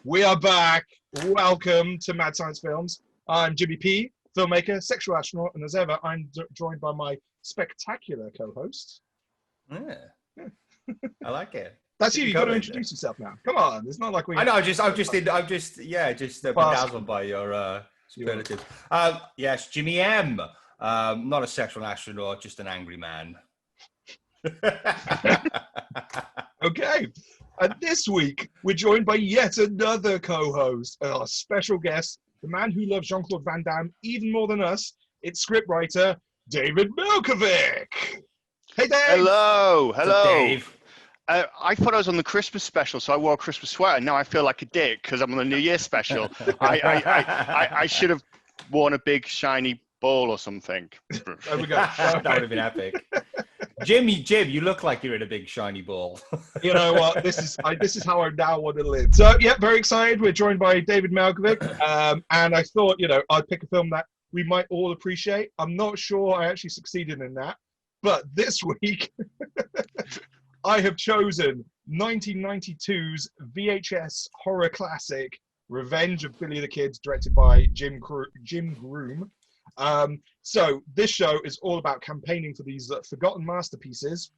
We are back. Welcome to Mad Science Films. I'm Jimmy P, filmmaker, sexual astronaut, and as ever, I'm joined by my spectacular co-host. Yeah. I like it. That's you. You got to introduce yourself now. Come on. It's not like we. I know. I'm just bedazzled by your superlatives. Yes, Jimmy M. Not a sexual astronaut, just an angry man. Okay. And this week, we're joined by yet another co-host, our special guest, the man who loves Jean-Claude Van Damme even more than us. It's scriptwriter David Melkevik. Hey, Dave. Hello. What's up, Dave? I thought I was on the Christmas special, so I wore a Christmas sweater. Now I feel like a dick because I'm on the New Year special. I should have worn a big shiny ball or something. There we go. That would have been epic. Jim, you look like you're in a big shiny ball. You know what? This is how I now want to live. So, yeah, very excited. We're joined by David Melkevik, and I thought, I'd pick a film that we might all appreciate. I'm not sure I actually succeeded in that, but this week I have chosen 1992's VHS horror classic, Revenge of Billy the Kid, directed by Jim Groom. So this show is all about campaigning for these forgotten masterpieces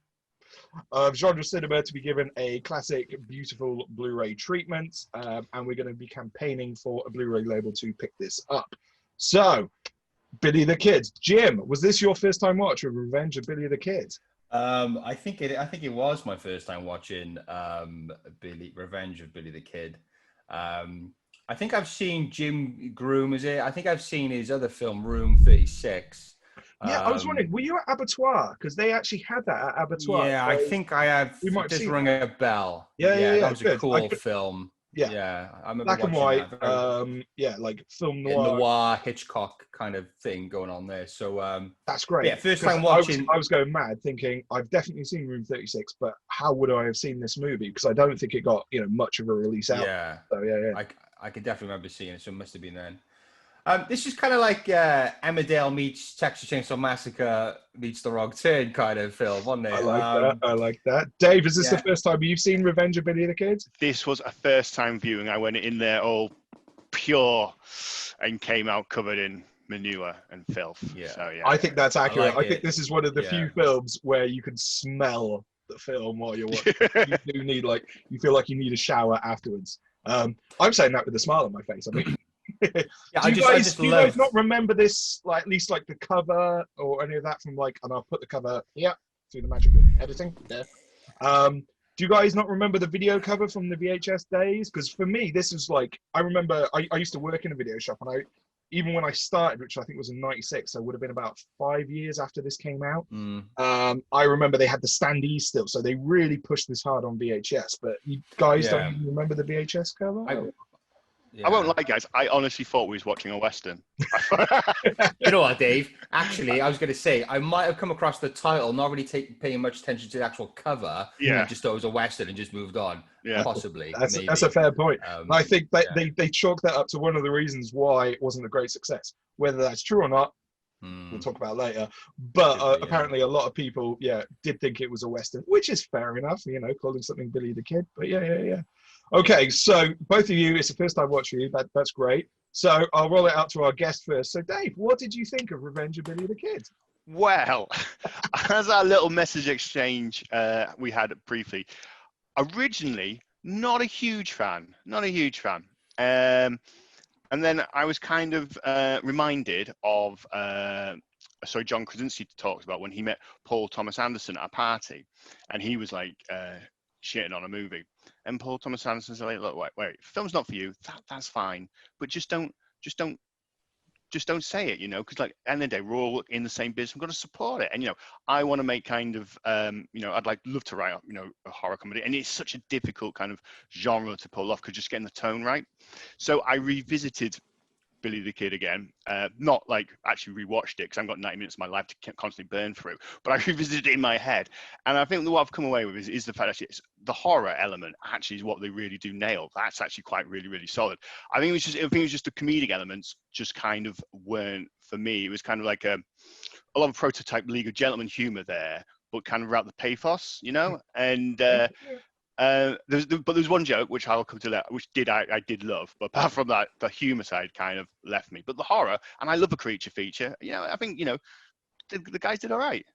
of genre cinema to be given a classic, beautiful Blu Ray treatment, and we're going to be campaigning for a Blu Ray label to pick this up. So, Billy the Kid. Jim, was this your first time watch of Revenge of Billy the Kid? I think it was my first time watching Revenge of Billy the Kid. I think I've seen Jim Groom, is it? I think I've seen his other film, Room 36. Yeah, I was wondering, were you at Abattoir? Because they actually had that at Abattoir. Yeah, so I think I have. We might just see ring a bell. Yeah. That was good. a cool film. Yeah, I remember black and watching white. that. Like film noir. Noir, Hitchcock kind of thing going on there. So that's great. Yeah, first time watching. I was going mad, thinking I've definitely seen Room 36, but how would I have seen this movie? Because I don't think it got much of a release out. Yeah. So yeah. I could definitely remember seeing it, so it must have been then. This is kind of like Emmerdale meets Texas Chainsaw Massacre meets The Wrong Turn kind of film, wasn't it? I like that. Dave, is this the first time you've seen Revenge of Billy the Kid? This was a first time viewing. I went in there all pure and came out covered in manure and filth. Yeah. So, yeah. I think that's accurate. I think this is one of the few films where you can smell the film while you're watching. You do need you feel like you need a shower afterwards. I'm saying that with a smile on my face. I mean, do you guys not remember this, at least the cover or any of that from and I'll put the cover here through the magic of editing. Yeah. Do you guys not remember the video cover from the VHS days? Because for me, this is I remember I used to work in a video shop, and even when I started, which I think was in '96, so it would have been about 5 years after this came out. I remember they had the standees still, so they really pushed this hard on VHS. But you guys don't even remember the VHS cover? I won't lie, guys. I honestly thought we was watching a Western. You know what, Dave? Actually, I was going to say, I might have come across the title, not really paying much attention to the actual cover. Yeah. Just thought it was a Western and just moved on. Yeah. Possibly. That's a fair point. I think they chalked that up to one of the reasons why it wasn't a great success. Whether that's true or not, we'll talk about later. But apparently a lot of people, did think it was a Western, which is fair enough, calling something Billy the Kid. But yeah. Okay, so both of you, it's the first time watching you. That's great. So I'll roll it out to our guest first. So Dave, what did you think of Revenge of Billy the Kid? Well, as our little message exchange we had briefly, originally not a huge fan. And then I was kind of reminded of John Krasinski talks about when he met Paul Thomas Anderson at a party, and he was shitting on a movie. And Paul Thomas Anderson's like, look, wait, film's not for you. That's fine, but just don't say it, because at the end of the day, we're all in the same business. We've got to support it. And I want to make kind of, I'd love to write, a horror comedy, and it's such a difficult kind of genre to pull off because just getting the tone right. So I revisited Billy the Kid again, not actually rewatched it because I've got 90 minutes of my life to constantly burn through, but I revisited it in my head, and I think what I've come away with is the fact actually the horror element actually is what they really do nail. That's actually quite really, really solid. I think it was just the comedic elements just kind of weren't for me. It was kind of like a lot of prototype League of Gentlemen humor there, but kind of without the pathos, and There's one joke which I'll come to that, which I did love, but apart from that, the humor side kind of left me. But the horror, and I love a creature feature. I think the guys did all right.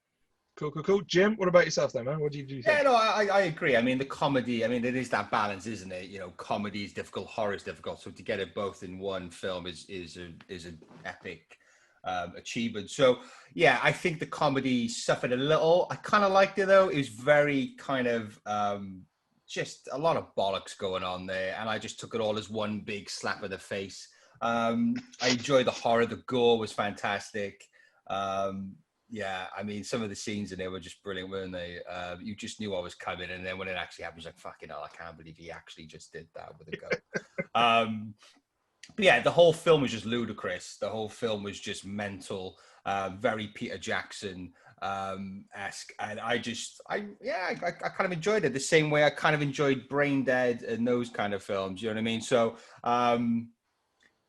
Cool. Jim, what about yourself then, man? What do you think? Yeah, no, I agree. I mean, the comedy, it is that balance, isn't it? Comedy is difficult, horror is difficult. So to get it both in one film is an epic achievement. So yeah, I think the comedy suffered a little. I kind of liked it though. It was very kind of just a lot of bollocks going on there, and I just took it all as one big slap in the face. I enjoyed the horror. The gore was fantastic. Yeah, some of the scenes in there were just brilliant, weren't they? You just knew what was coming, and then when it actually happened, like, fucking hell, I can't believe he actually just did that with a gun. But yeah, the whole film was just ludicrous. The whole film was just mental, very Peter Jackson esque, and I kind of enjoyed it the same way I kind of enjoyed Brain Dead and those kind of films. You know what I mean? So.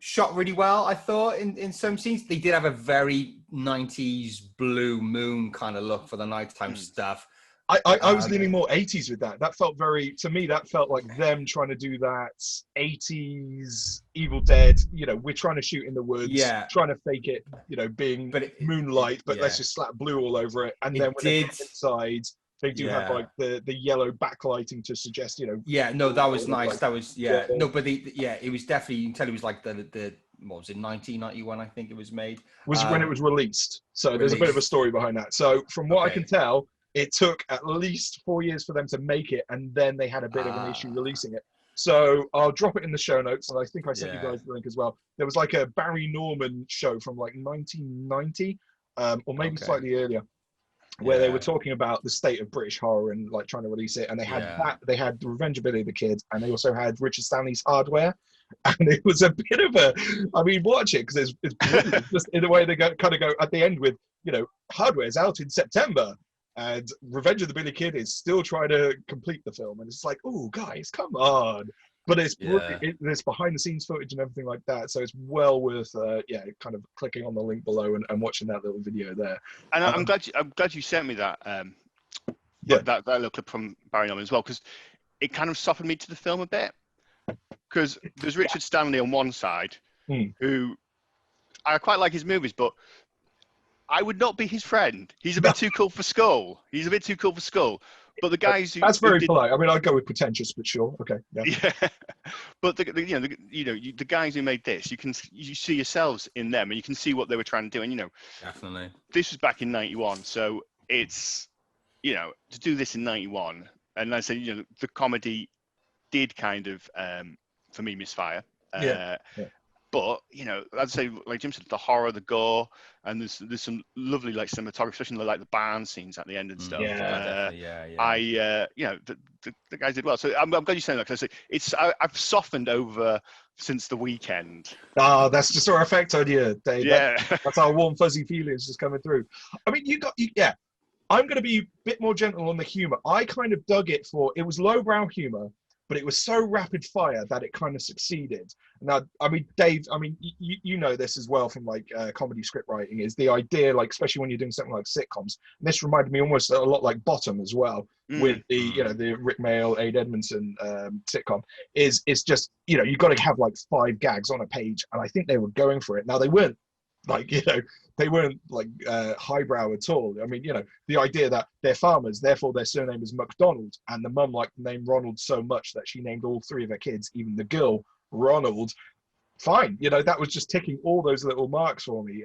Shot really well, I thought, in some scenes. They did have a very 90s blue moon kind of look for the nighttime stuff. I was leaning more 80s with that. That felt to me, that felt like them trying to do that 80s Evil Dead, we're trying to shoot in the woods, trying to fake it, being moonlight, but let's just slap blue all over it. And then when they get inside, they do have like the yellow backlighting to suggest, Yeah, no, that was nice. Like, that was no, but it was definitely, you can tell it was like the what was it, 1991? I think it was made. Was when it was released. So there's a bit of a story behind that. So from what I can tell, it took at least 4 years for them to make it, and then they had a bit of an issue releasing it. So I'll drop it in the show notes, and I think I sent you guys the link as well. There was like a Barry Norman show from like 1990, or maybe slightly earlier, where they were talking about the state of British horror and like trying to release it. And they had they had The Revenge of Billy the Kid, and they also had Richard Stanley's Hardware. And it was a bit of watch it, because it's brilliant. Just in the way they kind of go at the end with, Hardware's out in September, and Revenge of the Billy Kid is still trying to complete the film. And it's like, oh, guys, come on. But it's there's behind the scenes footage and everything like that, so it's well worth kind of clicking on the link below and watching that little video there. And I'm glad you sent me that that little clip from Barry Norman as well, because it kind of softened me to the film a bit. Because there's Richard Stanley on one side, who I quite like his movies, but I would not be his friend. He's a bit too cool for school. But the guys that's very polite. I'd go with pretentious, but sure, okay, yeah. But the guys who made this, you see yourselves in them, and you can see what they were trying to do. And definitely, this was back in '91, so it's to do this in '91, and I say the comedy did kind of for me misfire. But I'd say, like Jim said, the horror, the gore, and there's some lovely like cinematography, especially like the barn scenes at the end and stuff. The guys did well. So I'm glad you're saying that, because I've softened over since the weekend. Oh, that's just our effect on you, Dave. Yeah, that's our warm fuzzy feelings just coming through. I'm going to be a bit more gentle on the humor. I kind of dug it it was lowbrow humor, but it was so rapid fire that it kind of succeeded. Now, Dave, you know this as well from like comedy script writing, is the idea, like, especially when you're doing something like sitcoms. And this reminded me almost a lot like Bottom as well, with the Rick Mayall, Aid Edmondson sitcom. Is just, you've got to have like 5 gags on a page. And I think they were going for it. Now, they weren't like, they weren't like highbrow at all. The idea that they're farmers, therefore their surname is McDonald, and the mum liked the name Ronald so much that she named all 3 of her kids, even the girl, Ronald. Fine, that was just ticking all those little marks for me.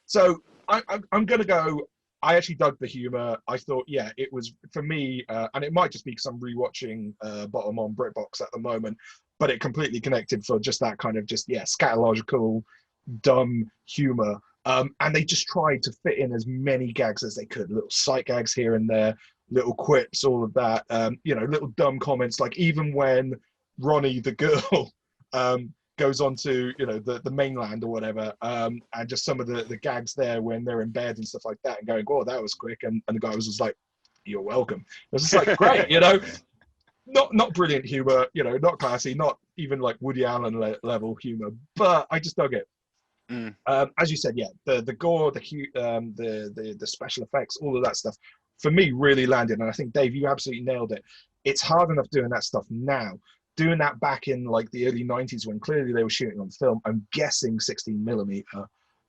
So I'm gonna go. I actually dug the humor. I thought, it was for me, and it might just be because I'm rewatching Bottom on BritBox at the moment, but it completely connected for just that kind of scatological, dumb humor. And they just tried to fit in as many gags as they could, little sight gags here and there, little quips, all of that, little dumb comments, like even when Ronnie, the girl, goes on to, the mainland or whatever, and just some of the gags there when they're in bed and stuff like that, and going, oh, that was quick. And the guy was just like, you're welcome. It was just like, great, not brilliant humor, not classy, not even like Woody Allen level humor, but I just dug it. As you said, the gore, the special effects, all of that stuff for me really landed, and I think, Dave, you absolutely nailed it. it's hard enough doing that stuff now. Doing that back in like the early 90s when clearly they were shooting on film, I'm guessing 16mm,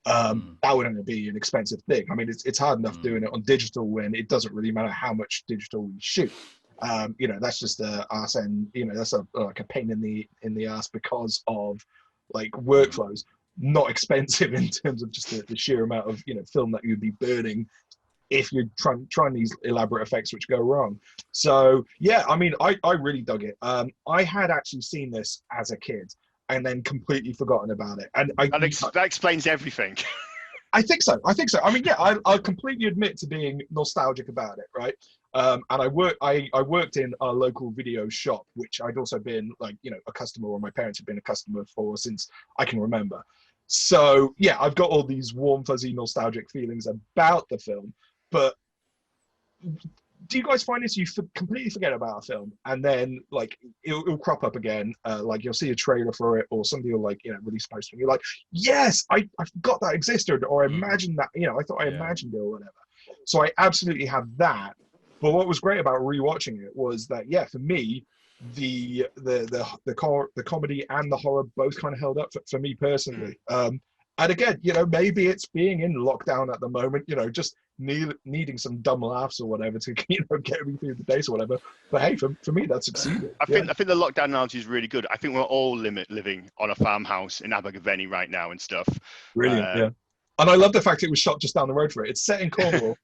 that would only be an expensive thing. I mean, it's hard enough doing it on digital when it doesn't really matter how much digital we shoot. You know, that's just a ass end, you know, that's like a pain in the ass because of like workflows. Not expensive in terms of just the sheer amount of, you know, film that you'd be burning if you're trying these elaborate effects which go wrong. So yeah, I mean, I really dug it. I had actually seen this as a kid and then completely forgotten about it, and that explains everything. I think so. I mean, yeah, I'll completely admit to being nostalgic about it, right? And I worked in a local video shop, which I'd also been like, you know, a customer, or my parents have been a customer for since I can remember. So yeah, I've got all these warm, fuzzy, nostalgic feelings about the film. But do you guys find this? You completely forget about a film, and then like it'll crop up again. Like you'll see a trailer for it, or somebody will like, you know, release a poster, and you're like, yes, I forgot that existed, or I imagined that, you know, I thought I imagined it or whatever. So I absolutely have that. But what was great about rewatching it was that, yeah, for me, the comedy and the horror both kind of held up for me personally. And again, you know, maybe it's being in lockdown at the moment, you know, just needing some dumb laughs or whatever to, you know, get me through the days or whatever. But hey, for me, that succeeded. I think the lockdown analogy is really good. I think we're all living on a farmhouse in Abergavenny right now and stuff. Brilliant, yeah. And I love the fact it was shot just down the road for it. It's set in Cornwall,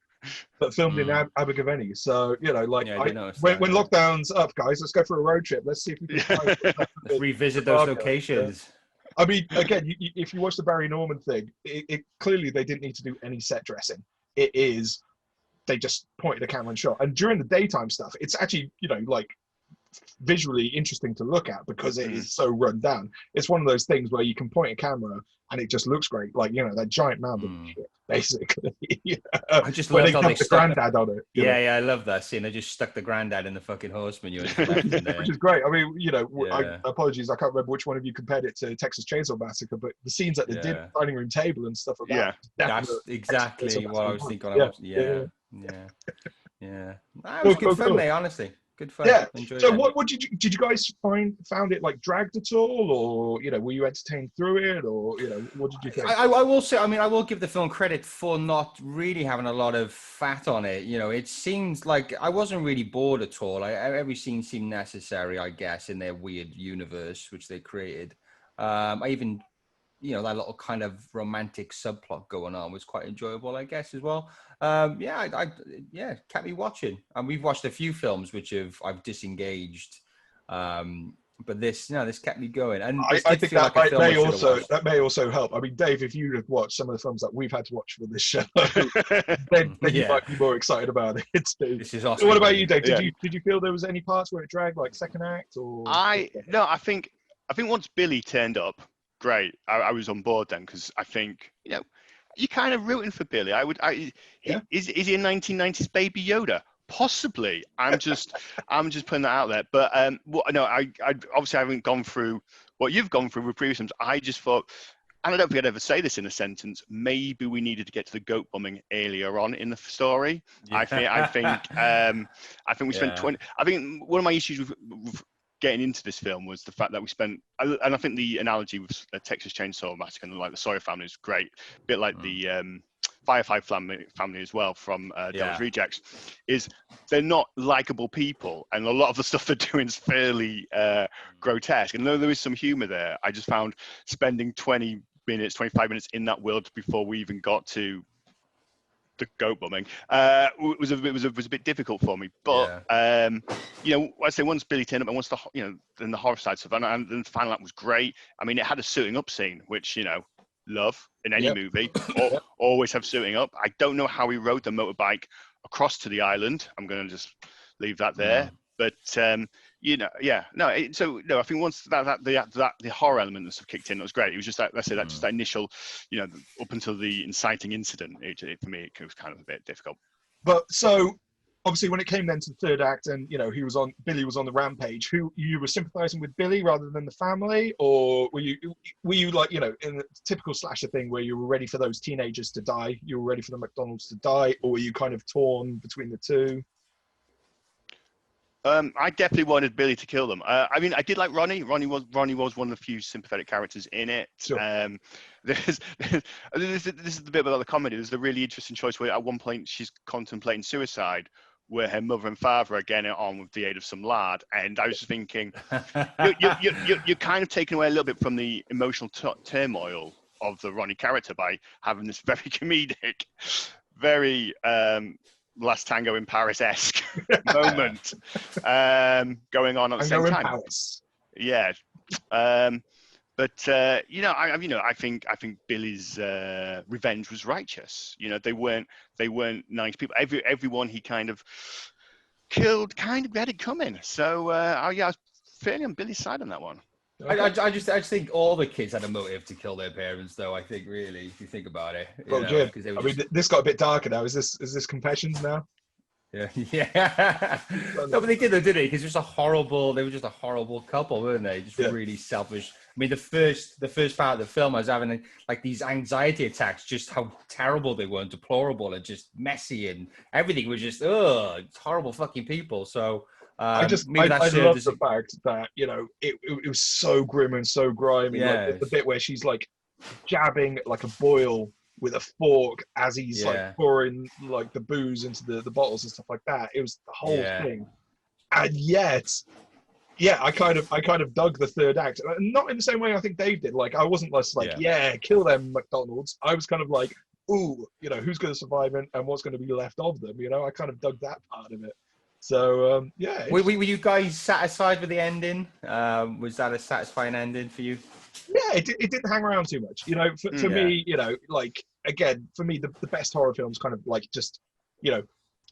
but filmed in Abergavenny. So, you know, like, when lockdown's up, guys, let's go for a road trip. Let's see if we can let's revisit those locations. Yeah. I mean, again, if you watch the Barry Norman thing, it clearly they didn't need to do any set dressing. It is, they just pointed a camera and shot. And during the daytime stuff, it's actually, you know, like visually interesting to look at because it is so run down. It's one of those things where you can point a camera and it just looks great, like, you know, that giant mound of shit, basically. I just love how they stuck the granddad on it. Yeah, I love that scene. They just stuck the granddad in the fucking horseman. Which is great. I mean, you know, apologies, I can't remember which one of you compared it to Texas Chainsaw Massacre, but the scenes that they did at the dining room table and stuff like that. That's exactly what I was thinking. It was good fun, mate, honestly. Good fun. Yeah. So what did you guys found it like dragged at all, or, you know, were you entertained through it, or, you know, what did you think? I will say, I mean, I will give the film credit for not really having a lot of fat on it. You know, it seems like I wasn't really bored at all. Every scene seemed necessary, I guess, in their weird universe which they created. I even, you know, that little kind of romantic subplot going on was quite enjoyable, I guess, as well. Kept me watching. And we've watched a few films which I've disengaged, but this kept me going. And I think that may also help. I mean, Dave, if you had watched some of the films that we've had to watch for this show, then you might be more excited about it. This is awesome. What about you, Dave? Did you feel there was any parts where it dragged, like second act, or? I think once Billy turned up, great. I was on board then, because I think, you know, you're kind of rooting for Billy. Is he a 1990s Baby Yoda? Possibly. I'm just putting that out there. But I obviously haven't gone through what you've gone through with previous films. I just thought, and I don't think I'd ever say this in a sentence, maybe we needed to get to the goat bombing earlier on in the story. Yeah. I think we spent 20. I think one of my issues with getting into this film was the fact that we spent, and I think the analogy with Texas Chainsaw Massacre and like the Sawyer family is great, a bit like the Firefly family as well from Devil's Rejects, is they're not likable people, and a lot of the stuff they're doing is fairly grotesque. And though there is some humor there, I just found spending 25 minutes in that world before we even got to the goat bombing was a bit difficult for me. But you know, I say once Billy turned up and once then the horror side stuff, and the final act was great. I mean, it had a suiting up scene, which, you know, love in any movie. Always have suiting up. I don't know how he rode the motorbike across to the island. I'm going to just leave that there. But you know, I think once the horror element and stuff kicked in, it was great. It was just that, let's say, that initial, you know, up until the inciting incident, for me, it was kind of a bit difficult. But so obviously, when it came then to the third act, and, you know, Billy was on the rampage, who you were sympathizing with Billy rather than the family, or were you like, you know, in the typical slasher thing where you were ready for those teenagers to die, you were ready for the McDonald's to die, or were you kind of torn between the two? I definitely wanted Billy to kill them. I mean, I did like Ronnie. Ronnie was one of the few sympathetic characters in it. Sure. This is the bit about the comedy. There's a really interesting choice where at one point she's contemplating suicide, where her mother and father are getting it on with the aid of some lard. And I was just thinking, you're kind of taking away a little bit from the emotional turmoil of the Ronnie character by having this very comedic, very Last Tango in Paris-esque moment going on at the same time. Paris. Yeah. But I think Billy's revenge was righteous. You know, they weren't nice people. Everyone he kind of killed kind of had it coming. So I was fairly on Billy's side on that one. Okay. I just think all the kids had a motive to kill their parents, though. I think, really, if you think about it. Well, Jim, I mean, this got a bit darker now. Is this confessions now? Yeah, yeah. No, but they did, didn't they? Because they were just a horrible couple, weren't they? Just really selfish. I mean, the first part of the film, I was having like these anxiety attacks, just how terrible they were, and deplorable, and just messy, and everything was just horrible fucking people. So. I love the fact that, you know, it was so grim and so grimy. Yeah. Like the bit where she's like jabbing like a boil with a fork as he's like pouring like the booze into the bottles and stuff like that. It was the whole thing. And yet, I kind of dug the third act. Not in the same way I think Dave did. Like I wasn't less like, kill them McDonald's. I was kind of like, ooh, you know, who's going to survive and what's going to be left of them? You know, I kind of dug that part of it. So were you guys satisfied with the ending? Was that a satisfying ending for you? Yeah, it didn't hang around too much. You know, for me, you know, like again, for me, the best horror films kind of like just, you know,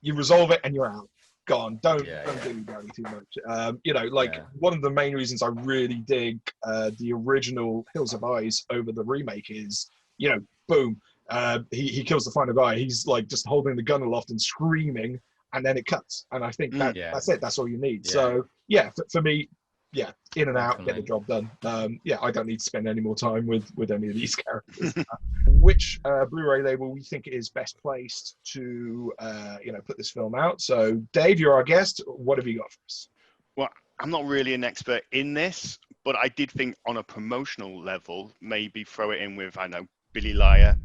you resolve it and you're out, gone. Don't dilly-dally too much. You know, like one of the main reasons I really dig the original Hills of Eyes over the remake is, you know, boom, he kills the final guy. He's like just holding the gun aloft and screaming. And then it cuts, and I think that's it. That's all you need. Yeah. So for me, in and out, get the job done. I don't need to spend any more time with any of these characters. Which Blu-ray label we think is best placed to put this film out? So Dave, you're our guest. What have you got for us? Well, I'm not really an expert in this, but I did think on a promotional level, maybe throw it in with Billy Liar,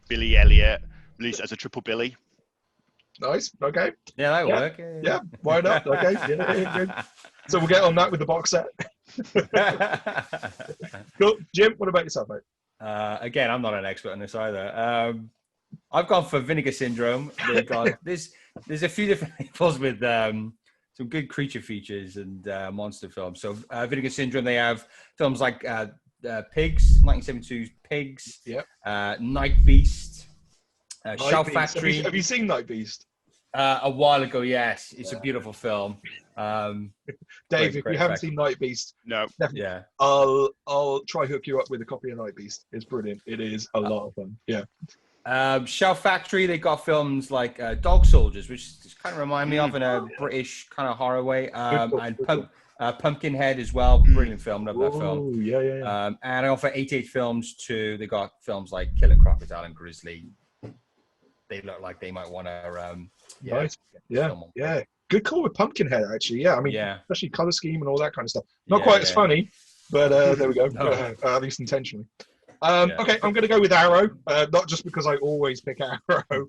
Billy Elliot, released as a triple Billy. Nice. Okay. Yeah, that'll work. Yeah. Why not? Okay. Good. So we'll get on that with the box set. Cool. Jim, what about yourself, mate? Again, I'm not an expert on this either. I've gone for Vinegar Syndrome. There's a few different labels with some good creature features and monster films. So Vinegar Syndrome, they have films like Pigs, 1972's Pigs, Night Beast. Shell Factory. Have you seen Night Beast? A while ago, yes. It's a beautiful film. Dave, if you haven't seen Night Beast, no, definitely. I'll try hook you up with a copy of Night Beast. It's brilliant. It is a lot of fun. Yeah. Shell Factory, they got films like Dog Soldiers, which just kind of remind me of in a British kind of horror way. And Pumpkinhead as well. Brilliant film. Love that film. Yeah. And I offer 88 films too. They got films like Killer Crocodile and Grizzly. They look like they might want to nice. Yeah. Good call with Pumpkinhead, actually. Yeah, I mean, especially color scheme and all that kind of stuff. Not quite as funny, but there we go. No. At least intentionally. Okay, I'm going to go with Arrow, not just because I always pick Arrow.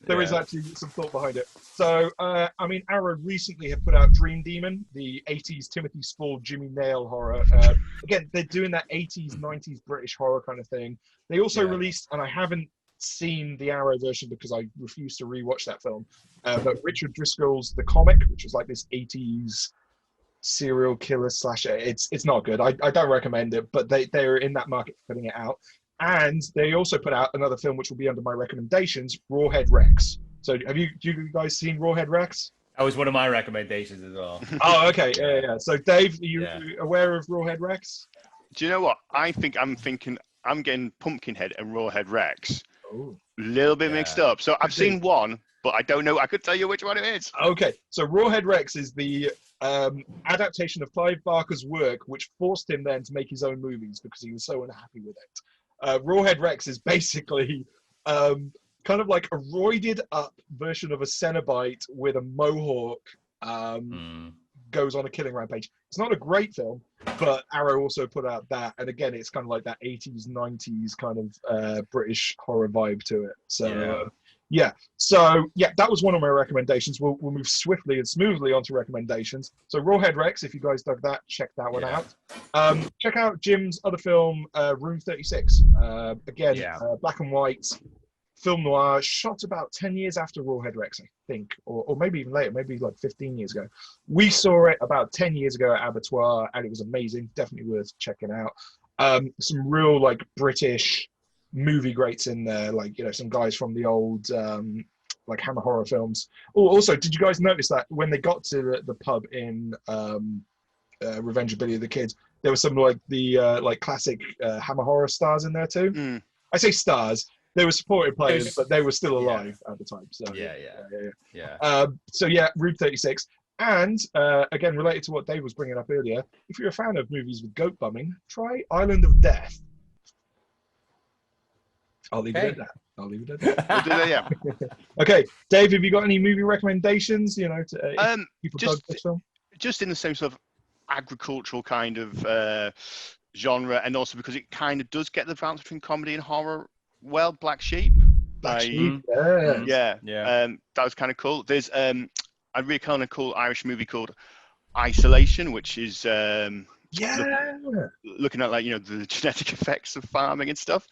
There is actually some thought behind it. So, I mean, Arrow recently have put out Dream Demon, the 80s Timothy Spall, Jimmy Nail horror. Again, they're doing that 80s, 90s British horror kind of thing. They also released, and I haven't seen the Arrow version because I refuse to rewatch that film, but Richard Driscoll's The Comic, which was like this 80s serial killer slasher. It's not good. I don't recommend it, but they're in that market for putting it out. And they also put out another film which will be under my recommendations, Rawhead Rex. So do you guys seen Rawhead Rex? That was one of my recommendations as well. Oh, okay. Yeah. So Dave, are you aware of Rawhead Rex? Do you know what? I'm getting Pumpkinhead and Rawhead Rex. A little bit mixed up. So I've seen one, but I don't know. I could tell you which one it is. Okay, so Rawhead Rex is the adaptation of Clive Barker's work, which forced him then to make his own movies because he was so unhappy with it. Rawhead Rex is basically kind of like a roided up version of a Cenobite with a mohawk goes on a killing rampage. It's not a great film, but Arrow also put out that, and again, it's kind of like that 80s, 90s kind of British horror vibe to it. So, that was one of my recommendations. We'll move swiftly and smoothly onto recommendations. So, Rawhead Rex, if you guys dug that, check that one out. Check out Jim's other film, Room 36. Again, black and white. Film noir, shot about 10 years after Rawhead Rex, I think, or maybe even later, maybe like 15 years ago. We saw it about 10 years ago at Abattoir, and it was amazing. Definitely worth checking out. Some real like British movie greats in there, like, you know, some guys from the old like Hammer horror films. Oh, also, did you guys notice that when they got to the pub in Revenge of Billy the Kid, there was some like the like classic Hammer horror stars in there too? I say stars. They were supported players, but they were still alive at the time. So So Room 36. And again, related to what Dave was bringing up earlier, if you're a fan of movies with goat bumming, try Island of Death. I'll leave it at that. We'll do that, yeah. Okay, Dave, have you got any movie recommendations? You know, to people dug this film? Just in the same sort of agricultural kind of genre, and also because it kind of does get the balance between comedy and horror. Well, Black Sheep. That was kind of cool. There's a really kind of cool Irish movie called Isolation, which is looking at, like, you know, the genetic effects of farming and stuff.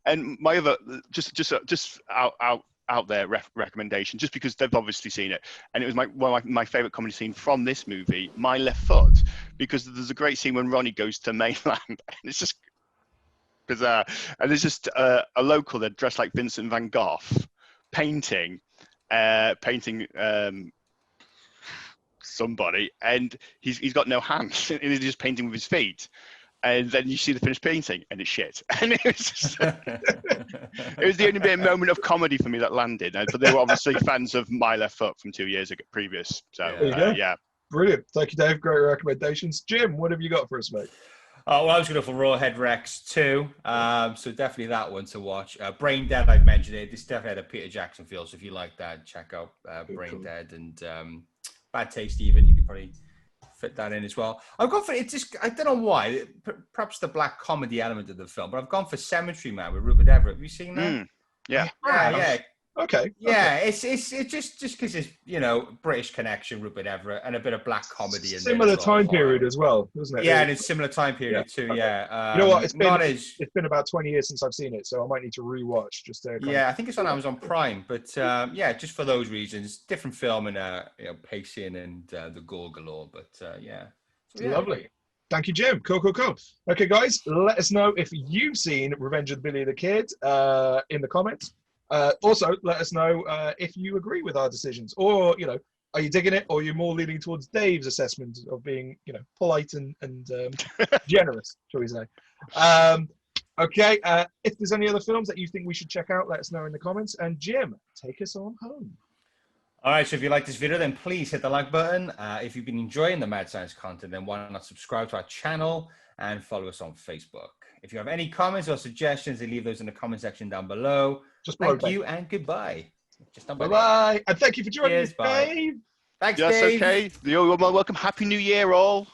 And my other just out there recommendation, just because they've obviously seen it, and it was one of my favorite comedy scene from this movie, My Left Foot, because there's a great scene when Ronnie goes to mainland, and it's just bizarre, and there's just a local that dressed like Vincent van Gogh painting somebody, and he's got no hands and he's just painting with his feet, and then you see the finished painting and it's shit. And it was just it was the only bit of moment of comedy for me that landed, but they were obviously fans of My Left Foot from 2 years ago previous. So brilliant. Thank you, Dave. Great recommendations. Jim, what have you got for us, mate? Well, I was going to go for Rawhead Rex too, so definitely that one to watch. Brain Dead, I've mentioned it. This definitely had a Peter Jackson feel, so if you like that, check out Brain Dead. And Bad Taste even, you can probably fit that in as well. I've gone for, I don't know why, perhaps the black comedy element of the film, but I've gone for Cemetery Man with Rupert Everett. Have you seen that? Yeah. Okay. Yeah, it's just because it's, you know, British connection, Rupert Everett, and a bit of black comedy. Similar time period as well, wasn't it? Yeah, and it's similar time period too. Okay. Yeah. You know what? It's been about 20 years since I've seen it, so I might need to rewatch. I think it's on Amazon Prime, but just for those reasons, different film and pacing and the gore galore. But lovely. Thank you, Jim. Cool. Okay, guys, let us know if you've seen Revenge of Billy the Kid in the comments. Also, let us know if you agree with our decisions, or, you know, are you digging it, or are you more leaning towards Dave's assessment of being, you know, polite and generous, shall we say? Okay, if there's any other films that you think we should check out, let us know in the comments. And Jim, take us on home. All right, so if you like this video, then please hit the like button. If you've been enjoying the Mad Science content, then why not subscribe to our channel and follow us on Facebook. If you have any comments or suggestions, then leave those in the comment section down below. Thank you and goodbye. Bye-bye. And thank you for joining us, Dave. Thanks, Dave. Okay. You're welcome. Happy New Year, all.